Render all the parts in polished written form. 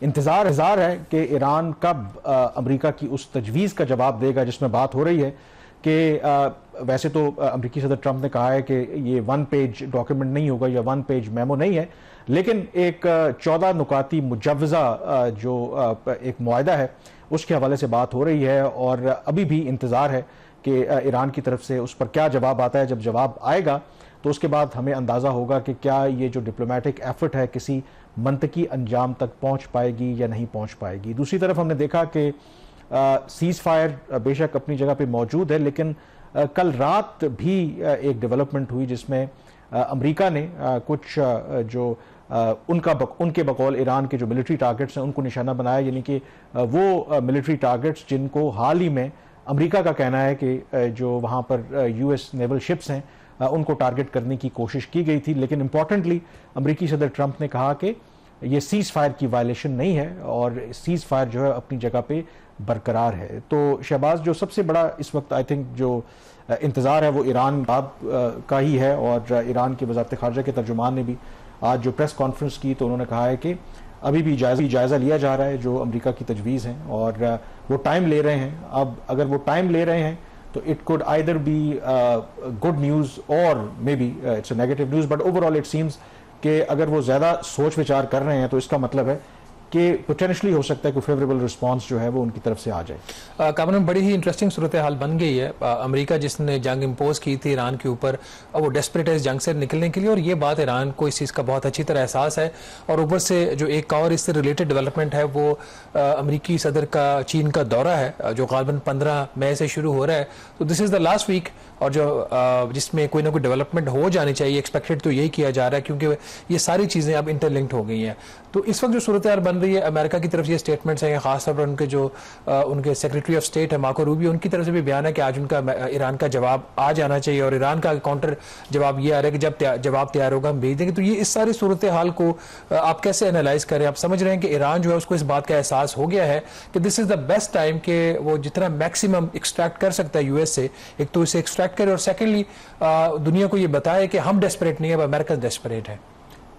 इंतजार है कि ईरान कब अमेरिका की उस तजवीज़ का जवाब देगा जिसमें बात हो रही है कि वैसे तो अमेरिकी सदर ट्रंप ने कहा है कि ये 1 पेज डॉक्यूमेंट नहीं होगा या 1 पेज मेमो नहीं है, लेकिन एक 14 नुकाती मुजव्वज़ा जो एक मुआहदा है उसके हवाले से बात हो रही है और अभी भी इंतज़ार है कि ईरान की तरफ से उस पर क्या जवाब आता है। जब जवाब आएगा तो उसके बाद हमें अंदाज़ा होगा कि क्या ये जो डिप्लोमेटिक एफर्ट है किसी मंतकी अंजाम तक पहुंच पाएगी या नहीं पहुंच पाएगी। दूसरी तरफ हमने देखा कि सीज़ फायर बेशक अपनी जगह पे मौजूद है, लेकिन कल रात भी एक डेवलपमेंट हुई जिसमें अमेरिका ने कुछ जो उनके बकौल ईरान के जो मिलिट्री टारगेट्स हैं उनको निशाना बनाया, यानी कि वो मिलिट्री टारगेट्स जिनको हाल ही में अमेरिका का कहना है कि जो वहाँ पर यूएस नेवल शिप्स हैं उनको टारगेट करने की कोशिश की गई थी। लेकिन इंपॉर्टेंटली अमेरिकी सदर ट्रंप ने कहा कि ये सीज़ फायर की वायलेशन नहीं है और सीज़ फायर जो है अपनी जगह पे बरकरार है। तो शहबाज, जो सबसे बड़ा इस वक्त आई थिंक जो इंतज़ार है वो ईरान का ही है और ईरान की वज़ारत ख़ारजा के तर्जुमान ने भी आज जो प्रेस कॉन्फ्रेंस की तो उन्होंने कहा है कि अभी भी जायज़ा लिया जा रहा है जो अमेरिका की तजवीज़ हैं और वो टाइम ले रहे हैं। अब अगर वो टाइम ले रहे हैं तो it could either be good news और maybe it's a negative news, but overall it seems कि अगर वो ज़्यादा सोच विचार कर रहे हैं तो इसका मतलब है कि पोटेंशली हो सकता है कि फेवरेबल रिस्पांस जो है वो उनकी तरफ से आ जाए। कामरान, बड़ी ही इंटरेस्टिंग सूरत हाल बन गई है। अमेरिका जिसने जंग इम्पोज की थी ईरान के ऊपर, अब वो डेस्परेट है इस जंग से निकलने के लिए और ये बात ईरान को इस चीज़ का बहुत अच्छी तरह एहसास है। और ऊपर से जो एक और इससे रिलेटेड डेवलपमेंट है वो अमेरिकी सदर का चीन का दौरा है जो गालिबन 15 मई से शुरू हो रहा है। तो this is the last week और जो जिसमें कोई ना कोई डेवलपमेंट हो जानी चाहिए, एक्सपेक्टेड तो यही किया जा रहा है क्योंकि ये सारी चीज़ें अब इंटरलिंक्ड हो गई हैं। तो इस वक्त जो सूरत हाल बन रही है, अमेरिका की तरफ ये स्टेटमेंट्स हैं, खासतौर पर उनके जो उनके सेक्रेटरी ऑफ स्टेट है मार्को रूबियो, उनकी तरफ से भी बयान है कि आज उनका ईरान का जवाब आ जाना चाहिए और ईरान का काउंटर जवाब ये आ रहा है कि जब जवाब तैयार होगा हम भेज देंगे। तो ये इस सारी सूरत हाल को आप कैसे एनालाइज करें? आप समझ रहे हैं कि ईरान जो है उसको इस बात का एहसास हो गया है कि this is the best time कि वो जितना मैक्सिमम एक्सट्रैक्ट कर सकता है यूएस से, एक तो इसे एक्सट्रैक्ट करे और सेकेंडली दुनिया को ये बताए कि हम डेस्परेट नहीं है, अमेरिका डेस्परेट है।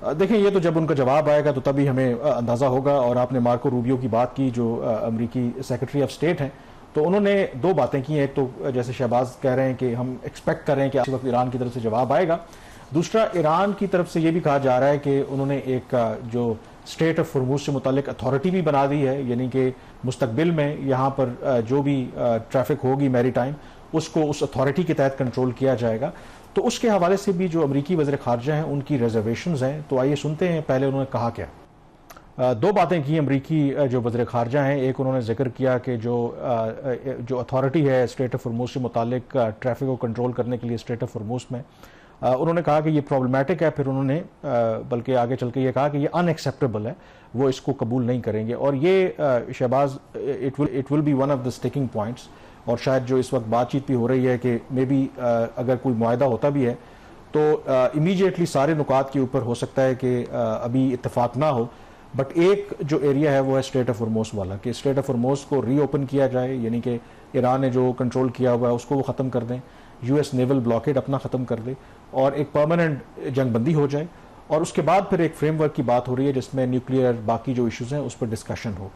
देखिए, ये तो जब उनका जवाब आएगा तो तभी हमें अंदाज़ा होगा। और आपने मार्को रूबियो की बात की जो अमेरिकी सेक्रेटरी ऑफ स्टेट हैं, तो उन्होंने दो बातें की हैं। एक तो जैसे शहबाज कह रहे हैं कि हम एक्सपेक्ट कर रहे हैं कि इस वक्त ईरान की तरफ से जवाब आएगा। दूसरा, ईरान की तरफ से ये भी कहा जा रहा है कि उन्होंने एक जो स्टेट ऑफ हॉर्मुज़ से मुतालिक अथॉरिटी भी बना दी है, यानी कि मुस्तकबिल में यहाँ पर जो भी ट्रैफिक होगी मैरी टाइम उसको उस अथॉरिटी के तहत कंट्रोल किया जाएगा। तो उसके हवाले से भी जो अमेरिकी वज़ीर ख़ारजा हैं उनकी रिजर्वेशंस हैं। तो आइए सुनते हैं पहले उन्होंने कहा क्या। दो बातें की अमेरिकी जो वज़ीर ख़ारजा हैं। एक, उन्होंने जिक्र किया कि जो अथॉरिटी है स्टेट ऑफ हॉर्मुज़ से मुतालिक ट्रैफिक को कंट्रोल करने के लिए स्टेट ऑफ हॉर्मुज़ में, उन्होंने कहा कि ये प्रॉब्लमेटिक है। फिर उन्होंने बल्कि आगे चल के ये कहा कि ये अनएक्सेप्टेबल है, वो इसको कबूल नहीं करेंगे। और ये Shehbaz, it will be one of the sticking points. और शायद जो इस वक्त बातचीत भी हो रही है कि मे बी अगर कोई मुआहदा होता भी है तो इमीडिएटली सारे नुकात के ऊपर हो सकता है कि अभी इत्तेफाक ना हो, बट एक जो एरिया है वो है स्टेट ऑफ हॉर्मुज़ वाला, कि स्टेट ऑफ हॉर्मुज़ को रीओपन किया जाए, यानी कि ईरान ने जो कंट्रोल किया हुआ है उसको वो ख़त्म कर दें, यूएस नेवल ब्लॉकेड अपना ख़त्म कर दे और एक परमानेंट जंगबंदी हो जाए। और उसके बाद फिर एक फ्रेमवर्क की बात हो रही है जिसमें न्यूक्लियर बाकी जो इशूज़ हैं उस पर डिस्कशन हो।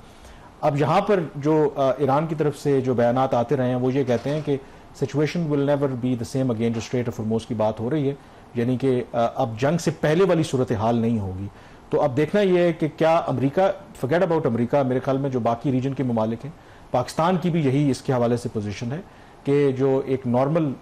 अब यहाँ पर जो ईरान की तरफ से जो बयानात आते रहे हैं वो ये कहते हैं कि situation will never be the same again. जो स्टेट ऑफ हॉर्मुज़ की बात हो रही है, यानी कि अब जंग से पहले वाली सूरत हाल नहीं होगी। तो अब देखना यह है कि क्या अमेरिका, फॉरगेट अबाउट अमेरिका, मेरे ख्याल में जो बाकी रीजन के ममालिक हैं, पाकिस्तान की भी यही इसके हवाले से पोजीशन है कि जो एक नॉर्मल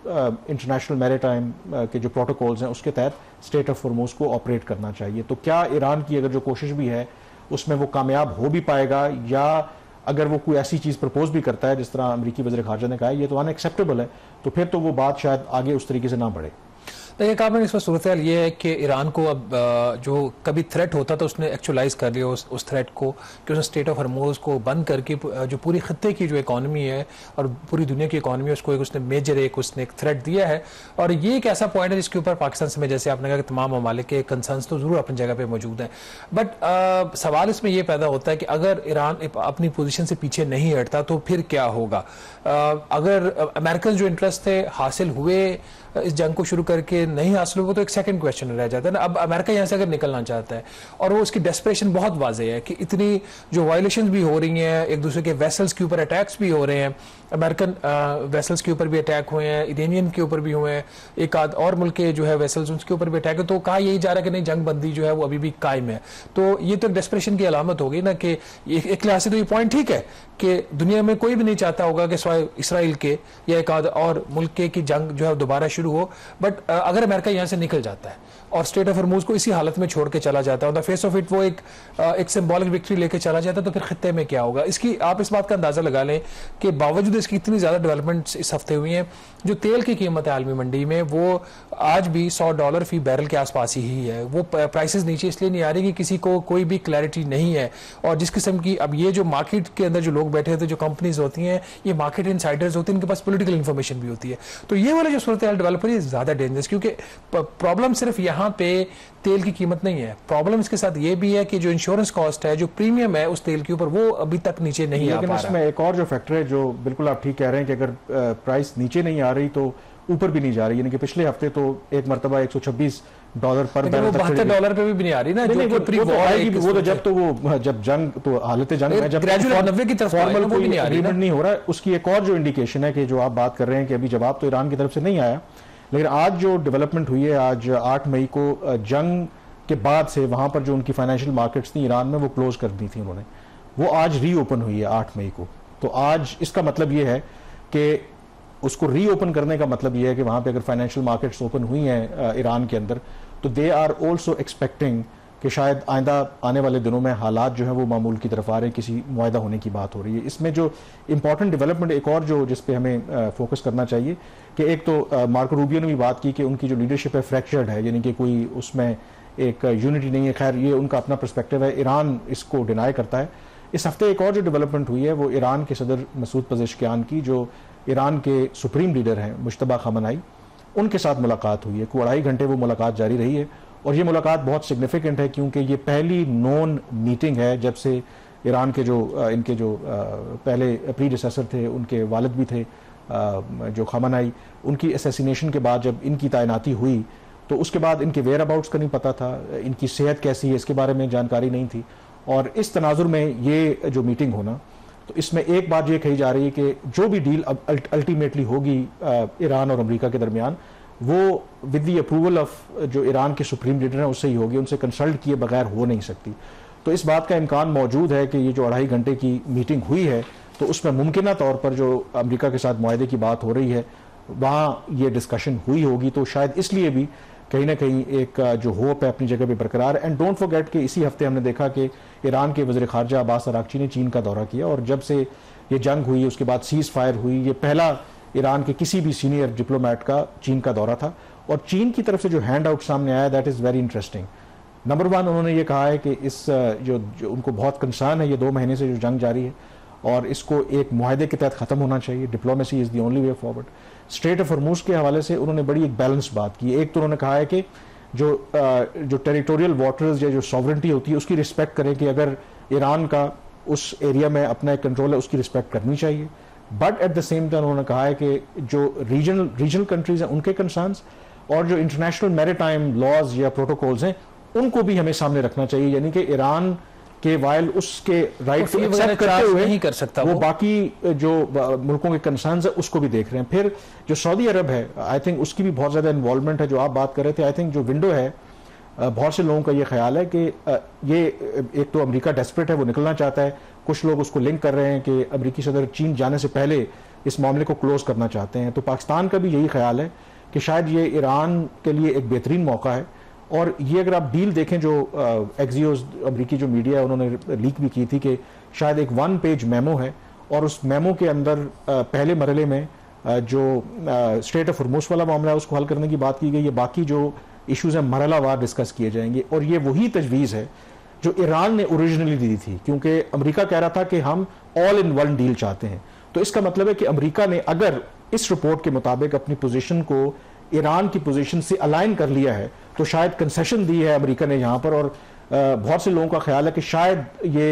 इंटरनेशनल मैरीटाइम के जो प्रोटोकॉल्स हैं उसके तहत स्टेट ऑफ हॉर्मुज़ को ऑपरेट करना चाहिए। तो क्या ईरान की अगर जो कोशिश भी है उसमें वो कामयाब हो भी पाएगा, या अगर वो कोई ऐसी चीज़ प्रपोज भी करता है जिस तरह अमेरिकी वज़ीर ख़ारजा ने कहा है ये तो अनएक्सेप्टेबल है, तो फिर तो वो बात शायद आगे उस तरीके से ना बढ़े। देखिए कामरान, इस पर सूरत हाल ये है कि ईरान को अब जो कभी थ्रेट होता था उसने एक्चुअलाइज कर लिया उस थ्रेट को, कि उसने स्टेट ऑफ हॉर्मुज़ को बंद करके जो पूरी खत्ते की जो इकॉनमी है और पूरी दुनिया की इकॉनमी है उसको उसने मेजर उसने एक थ्रेट दिया है। और ये एक ऐसा पॉइंट है जिसके ऊपर पाकिस्तान समेत, जैसे आपने कहा कि तमाम ममालिक के कंसर्न्स तो ज़रूर अपनी जगह पर मौजूद हैं, बट सवाल इसमें यह पैदा होता है कि अगर ईरान अपनी पोजीशन से पीछे नहीं हटता तो फिर क्या होगा। अगर अमेरिकन जो इंटरेस्ट थे हासिल हुए इस जंग को शुरू करके नहीं हासिल हुआ तो एक सेकंड क्वेश्चन रह जाता है ना। अब अमेरिका यहाँ से अगर निकलना चाहता है और वो उसकी डेस्परेशन बहुत वाज़ेह है कि इतनी जो वायलेशन भी हो रही हैं, एक दूसरे के वेसल्स के ऊपर अटैक्स भी हो रहे हैं, अमेरिकन वेसल्स के ऊपर भी अटैक हुए हैं, इरानियन के ऊपर भी हुए हैं, एक आध और मुल्क के जो है वेसल्स उसके ऊपर भी अटैक है, तो कहा यही जा रहा है कि नहीं जंग बंदी जो है वो अभी भी कायम है। तो ये तो एक डेस्परेशन की अलामत होगी ना कि एक लिहाज से तो ये पॉइंट ठीक है कि दुनिया में कोई भी नहीं चाहता होगा कि इसराइल के या एक आध और मुल्क के की जंग जो है दोबारा शुरू हो, बट अगर अमेरिका यहाँ से निकल जाता है और स्टेट ऑफ हॉर्मूज को इसी हालत में छोड़ के चला जाता है, द फेस ऑफ इट वो एक सिंबॉलिक विक्ट्री लेके चला जाता है, तो फिर खत्ते में क्या होगा? इसकी आप इस बात का अंदाजा लगा लें कि बावजूद इसकी इतनी ज्यादा डेवलपमेंट्स इस हफ्ते हुई हैं, जो तेल की कीमत है आलमी मंडी में वो आज भी $100 फी बैरल के आसपास ही है। वो प्राइसेस नीचे इसलिए नहीं आ रही कि किसी को कोई भी क्लैरिटी नहीं है, और जिस किस्म की अब ये जो मार्केट के अंदर जो लोग बैठे होते हैं, जो कंपनीज होती हैं, ये मार्केट इनसाइडर्स होते हैं, इनके पास पॉलिटिकल इंफॉर्मेशन भी होती है। तो ये वाले जो सूरत हाल डेवलप है ज्यादा डेंजरस, क्योंकि प्रॉब्लम सिर्फ यहाँ पे तेल की कीमत नहीं है, प्रॉब्लम इसके साथ ये भी है कि जो इंश्योरेंस कॉस्ट है, जो प्रीमियम है उस तेल के ऊपर, वो अभी तक नीचे नहीं आ पा रहा। लेकिन इसमें एक और जो फैक्टर है जो बिल्कुल आप ठीक कह रहे हैं कि अगर प्राइस नीचे नहीं आ रही तो ऊपर भी नहीं जा रही, यानी कि पिछले हफ्ते तो एक मरतबा $126 पर बैरल तक $72 पे भी नहीं आ रही ना, वो तो जब जंग तो हालत जंग में जब 90 की तरफ फॉर्मल कोई एग्रीमेंट नहीं हो रहा है, उसकी एक और जो इंडिकेशन है कि जो आप बात कर रहे हैं कि अभी जवाब तो ईरान की तरफ से नहीं आया, लेकिन आज जो डेवलपमेंट हुई है, आज 8 मई को जंग के बाद से वहां पर जो उनकी फाइनेंशियल मार्केट्स थी ईरान में वो क्लोज कर दी थी उन्होंने, वो आज रीओपन हुई है 8 मई को। तो आज इसका मतलब ये है कि उसको रीओपन करने का मतलब ये है कि वहां पे अगर फाइनेंशियल मार्केट्स ओपन हुई हैं ईरान के अंदर, तो दे आर ऑल्सो एक्सपेक्टिंग कि शायद आइंदा आने वाले दिनों में हालात जो है वो मामूल की तरफ आ रहे हैं, किसी मुआहदा होने की बात हो रही है। इसमें जो इंपॉर्टेंट डेवलपमेंट एक और जो जिस पे हमें फोकस करना चाहिए कि एक तो मार्को रूबियो ने भी बात की कि उनकी जो लीडरशिप है फ्रैक्चर्ड है, यानी कि कोई उसमें एक यूनिटी नहीं है। खैर ये उनका अपना पर्सपेक्टिव है, ईरान इसको डिनाई करता है। इस हफ्ते एक और जो डेवलपमेंट हुई है वो ईरान के सदर मसूद पजेश्कियान की, जो ईरान के सुप्रीम लीडर हैं मुश्तबा खamenei, उनके साथ मुलाकात हुई है। 2.5 घंटे वो मुलाकात जारी रही है, और ये मुलाकात बहुत सिग्निफिकेंट है क्योंकि ये पहली नॉन मीटिंग है जब से ईरान के जो इनके जो पहले प्रीडिसेसर थे, उनके वालिद भी थे जो खamenei, उनकी असैसिनेशन के बाद जब इनकी तैनाती हुई तो उसके बाद इनके वेयर अबाउट्स का नहीं पता था, इनकी सेहत कैसी है इसके बारे में जानकारी नहीं थी, और इस तनाजुर में ये जो मीटिंग होना, तो इसमें एक बात ये कही जा रही है कि जो भी डील अब अल्टीमेटली होगी ईरान और अमेरिका के दरमियान, वो विद द अप्रूवल ऑफ जो ईरान के सुप्रीम लीडर हैं उससे ही होगी, उनसे कंसल्ट किए बगैर हो नहीं सकती। तो इस बात का इम्कान मौजूद है कि ये जो 2.5 घंटे की मीटिंग हुई है, तो उसमें मुमकिन तौर पर जो अमेरिका के साथ मुआहदे की बात हो रही है वहाँ ये डिस्कशन हुई होगी। तो शायद इसलिए भी कहीं ना कहीं एक जो होप है अपनी जगह पे बरकरार है। एंड डोंट फॉरगेट कि इसी हफ्ते हमने देखा कि ईरान के वज़ीर ख़ारजा अब्बास अरागची ने चीन का दौरा किया, और जब से ये जंग हुई उसके बाद सीज़ फायर हुई, ये पहला ईरान के किसी भी सीनियर डिप्लोमेट का चीन का दौरा था। और चीन की तरफ से जो हैंड आउट सामने आया that is very interesting. Number 1 उन्होंने ये कहा है कि इस जो उनको बहुत कंसर्न है, ये 2 महीने से जो जंग जारी है और इसको एक मुआहदे के तहत ख़त्म होना चाहिए, diplomacy is the only way forward. Straight of Hormuz के हवाले से उन्होंने बड़ी एक बैलेंस बात की। एक तो उन्होंने कहा है कि जो टेरिटोरियल वाटर्स या जो सॉवरेंटी होती है उसकी रिस्पेक्ट करें, कि अगर ईरान का उस एरिया में अपना एक कंट्रोल है उसकी रिस्पेक्ट करनी चाहिए, but at the same time उन्होंने कहा है कि जो रीजनल कंट्रीज हैं उनके कंसर्न्स और जो इंटरनेशनल मैरीटाइम लॉज या प्रोटोकॉल्स हैं उनको भी हमें सामने रखना चाहिए, यानी कि ईरान के वाइल उसके राइट को एक्सेप्ट करते हुए नहीं कर सकता, वो बाकी जो मुल्कों के कंसर्न्स है उसको भी देख रहे हैं। फिर जो सऊदी अरब है, आई थिंक उसकी भी बहुत ज्यादा इन्वॉल्वमेंट है, जो आप बात कर रहे थे। आई थिंक जो विंडो है, बहुत से लोगों का ये ख्याल है कि ये एक तो अमेरिका डेस्परेट है, वो निकलना चाहता है, कुछ लोग उसको लिंक कर रहे हैं कि अमेरिकी सदर चीन जाने से पहले इस मामले को क्लोज करना चाहते हैं। तो पाकिस्तान का भी यही ख्याल है कि शायद ये ईरान के लिए एक बेहतरीन मौका है। और ये अगर आप डील देखें, जो एक्सियोस अमेरिकी जो मीडिया है उन्होंने लीक भी की थी कि शायद एक 1 पेज मेमो है, और उस मेमो के अंदर पहले मरहले में जो स्ट्रेट ऑफ हॉर्मूज वाला मामला है उसको हल करने की बात की गई है, बाकी जो इश्यूज हैं मरहलावार डिस्कस किए जाएंगे। और ये वही तजवीज़ है जो ईरान ने ओरिजिनली दी थी, क्योंकि अमेरिका कह रहा था कि हम ऑल इन वन डील चाहते हैं। तो इसका मतलब है कि अमेरिका ने अगर इस रिपोर्ट के मुताबिक अपनी पोजीशन को ईरान की पोजीशन से अलाइन कर लिया है, तो शायद कंसेशन दी है अमेरिका ने यहाँ पर। और बहुत से लोगों का ख्याल है कि शायद ये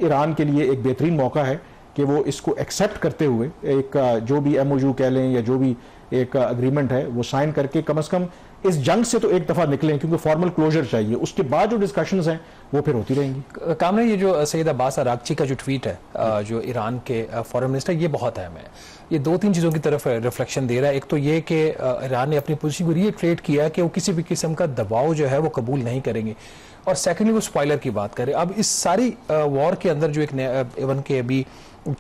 ईरान के लिए एक बेहतरीन मौका है कि वो इसको एक्सेप्ट करते हुए एक जो भी MOU कह लें या जो भी एक अग्रीमेंट है वो साइन करके कम से कम इस जंग से तो एक दफा निकलें, क्योंकि फॉर्मल क्लोजर चाहिए। उसके बाद जो डिस्कशंस हैं वो फिर होती रहेंगी। कामना, ये जो सैयद अब्बास अरागची का जो ट्वीट है जो ईरान के फॉरेन मिनिस्टर, ये बहुत अहम है। ये दो तीन चीज़ों की तरफ रिफ्लेक्शन दे रहा है। एक तो ये कि ईरान ने अपनी पोजीशन को रीट्रेट किया कि वो किसी भी किस्म का दबाव जो है वो कबूल नहीं करेंगे, और सेकेंडली वो स्पॉइलर की बात करें। अब इस सारी वॉर के अंदर जो एक नया इवन के अभी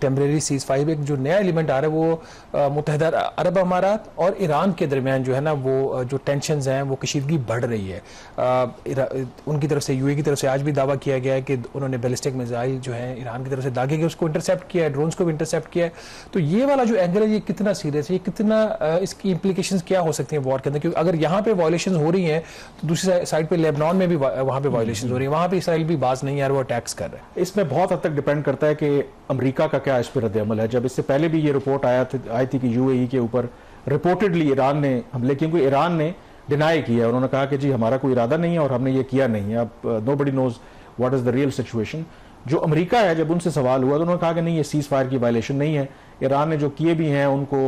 टेम्परेरी सीज फायर एक जो नया एलिमेंट आ रहा है वो मुत्तहिदा अरब अमारात और ईरान के दरमियान जो है ना वो जो टेंशन्स हैं वो कशीदगी बढ़ रही है। उनकी तरफ से UAE की तरफ से आज भी दावा किया गया है कि उन्होंने बैलिस्टिक मिसाइल जो है ईरान की तरफ से दागे गए उसको इंटरसेप्ट किया है, ड्रोन्स को भी इंटरसेप्ट किया है। तो ये वाला जो एंगल है ये कितना सीरियस है, ये कितना इसकी इंप्लीकेशंस क्या हो सकती हैं वॉर के अंदर, क्योंकि अगर यहाँ पे वायलेशन हो रही हैं तो दूसरी साइड पे लेबनान में भी वहाँ पे वायलेशन हो रही है, वहाँ पे इसराइल भी बाज नहीं आ रहा, वो अटैक्स कर रहे हैं। इसमें बहुत हद तक डिपेंड करता है कि अमेरिका का क्या इस पर रद्द-ए-अमल है। जब इससे पहले भी ये रिपोर्ट आई थी कि UAE के ऊपर रिपोर्टेडली ईरान ने हमले, क्योंकि ईरान ने डिनाई किया, उन्होंने कहा कि जी हमारा कोई इरादा नहीं है और हमने ये किया नहीं है। अब nobody knows what is the real situation. जो अमेरिका है, जब उनसे सवाल हुआ तो उन्होंने कहा कि नहीं, ये सीज फायर की वायलेशन नहीं है, ईरान ने जो किए भी हैं उनको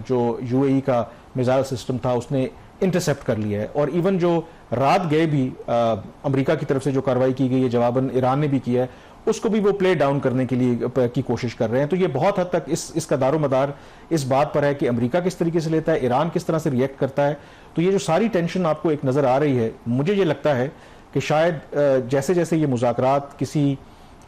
जो UAE का मिसाइल सिस्टम था उसने इंटरसेप्ट कर लिया है। और इवन जो रात गए भी अमेरिका की तरफ से जो कार्रवाई की गई है जवाबन ईरान ने भी किया है, उसको भी वो प्ले डाउन करने के लिए की कोशिश कर रहे हैं। तो ये बहुत हद तक इसका दारोमदार इस बात पर है कि अमेरिका किस तरीके से लेता है, ईरान किस तरह से रिएक्ट करता है। तो ये जो सारी टेंशन आपको एक नज़र आ रही है, मुझे ये लगता है कि शायद जैसे जैसे ये मुज़ाकरात किसी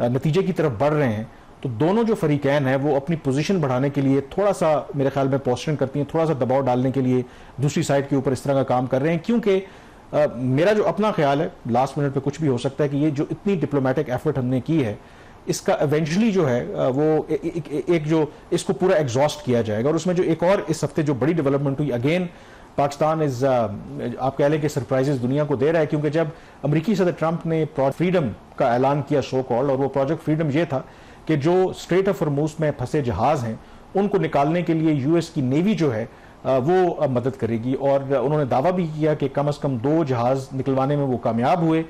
नतीजे की तरफ बढ़ रहे हैं तो दोनों जो फरीकैन हैं वो अपनी पोजीशन बढ़ाने के लिए थोड़ा सा मेरे ख्याल में पोस्टरिंग करती हैं, थोड़ा सा दबाव डालने के लिए दूसरी साइड के ऊपर इस तरह का काम कर रहे हैं। क्योंकि मेरा जो अपना ख्याल है, लास्ट मिनट पे कुछ भी हो सकता है, कि ये जो इतनी डिप्लोमेटिक एफर्ट हमने की है इसका इवेंचुअली जो है वो एक जो इसको पूरा एग्जॉस्ट किया जाएगा। और उसमें जो एक और इस हफ्ते जो बड़ी डेवलपमेंट हुई, अगेन पाकिस्तान इज आप कह लें कि सरप्राइजेस दुनिया को दे रहा है, क्योंकि जब अमेरिकी सदर ट्रंप ने प्रोजेक्ट फ्रीडम का ऐलान किया सो कॉल्ड, और वो प्रोजेक्ट फ्रीडम ये था कि जो स्ट्रेट ऑफ हॉर्मुज़ में फंसे जहाज हैं उनको निकालने के लिए US की नेवी जो है वो मदद करेगी। और उन्होंने दावा भी किया कि कम से कम 2 जहाज निकलवाने में वो कामयाब हुए